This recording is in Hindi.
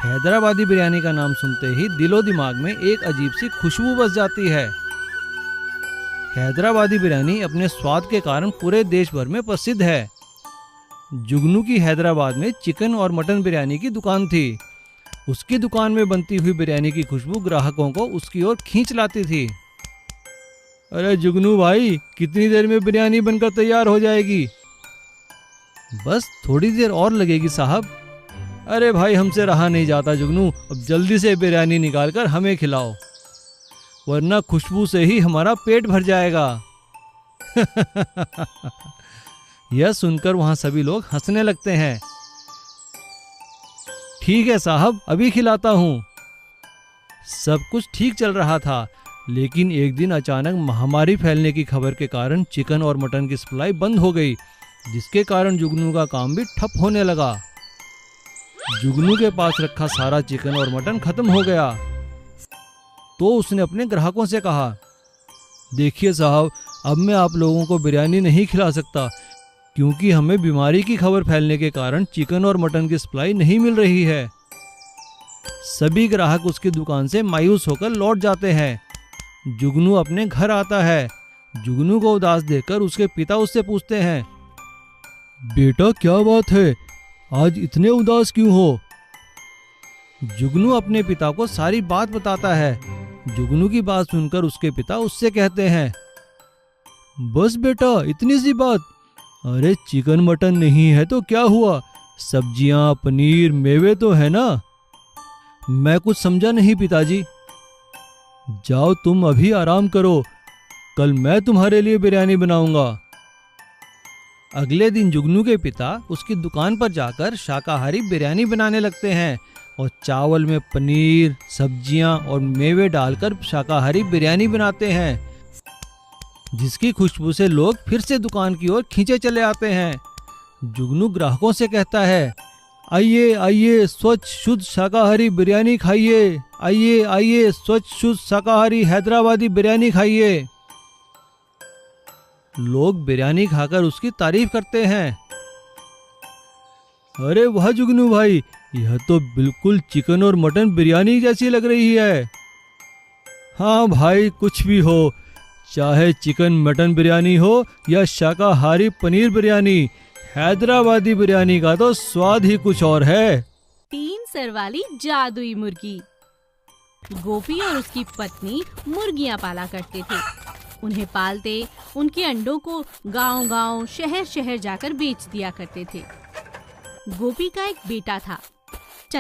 हैदराबादी बिरयानी का नाम सुनते ही दिलो दिमाग में एक अजीब सी खुशबू बस जाती है। हैदराबादी बिरयानी अपने स्वाद के कारण पूरे देश भर में प्रसिद्ध है। जुगनू की हैदराबाद में चिकन और मटन बिरयानी की दुकान थी। उसकी दुकान में बनती हुई बिरयानी की खुशबू ग्राहकों को उसकी ओर खींच लाती थी। अरे जुगनू भाई, कितनी देर में बिरयानी बनकर तैयार हो जाएगी? बस थोड़ी देर और लगेगी साहब। अरे भाई, हमसे रहा नहीं जाता जुगनू, अब जल्दी से बिरयानी निकालकर हमें खिलाओ, वरना खुशबू से ही हमारा पेट भर जाएगा। यह सुनकर वहां सभी लोग हंसने लगते हैं। ठीक है साहब, अभी खिलाता हूं। सब कुछ ठीक चल रहा था, लेकिन एक दिन अचानक महामारी फैलने की खबर के कारण चिकन और मटन की सप्लाई बंद हो गई, जिसके कारण जुगनू का काम भी ठप होने लगा। जुगनू के पास रखा सारा चिकन और मटन खत्म हो गया। तो उसने अपने ग्राहकों से कहा, देखिए साहब, अब मैं आप लोगों को बिरयानी नहीं खिला सकता, क्योंकि हमें बीमारी की खबर फैलने के कारण चिकन और मटन की सप्लाई नहीं मिल रही है। सभी ग्राहक उसकी दुकान से मायूस होकर लौट जाते हैं। जुगनू अपने घर आता है। जुगनू को उदास देखकर उसके पिता उससे पूछते हैं, बेटा क्या बात है, आज इतने उदास क्यों हो? जुगनू अपने पिता को सारी बात बताता है। जुगनू की बात सुनकर उसके पिता उससे कहते हैं, बस बेटा, इतनी सी बात? अरे चिकन मटन नहीं है तो क्या हुआ, सब्जियां, पनीर, मेवे तो है ना? मैं कुछ समझा नहीं पिताजी। जाओ तुम अभी आराम करो, कल मैं तुम्हारे लिए बिरयानी बनाऊंगा। अगले दिन जुगनू के पिता उसकी दुकान पर जाकर शाकाहारी बिरयानी बनाने लगते हैं और चावल में पनीर, सब्जियां और मेवे डालकर शाकाहारी बिरयानी बनाते हैं, जिसकी खुशबू से लोग फिर से दुकान की ओर खींचे चले आते हैं। जुगनू ग्राहकों से कहता है, आइए आइए, स्वच्छ शुद्ध शाकाहारी बिरयानी खाइए, आइए आइए, स्वच्छ शुद्ध शाकाहारी हैदराबादी बिरयानी खाइए। लोग बिरयानी खाकर उसकी तारीफ करते हैं। अरे वाह जुगनू भाई, यह तो बिल्कुल चिकन और मटन बिरयानी जैसी लग रही है। हाँ भाई, कुछ भी हो, चाहे चिकन मटन बिरयानी हो या शाकाहारी पनीर बिरयानी, हैदराबादी बिरयानी का तो स्वाद ही कुछ और है। 3 सर वाली जादुई मुर्गी। गोपी और उसकी पत्नी मुर्गियां पाला करते थे। उन्हें पालते उनके अंडों को गांव-गांव, शहर-शहर जाकर बेच दिया करते थे। गोपी का एक बेटा था,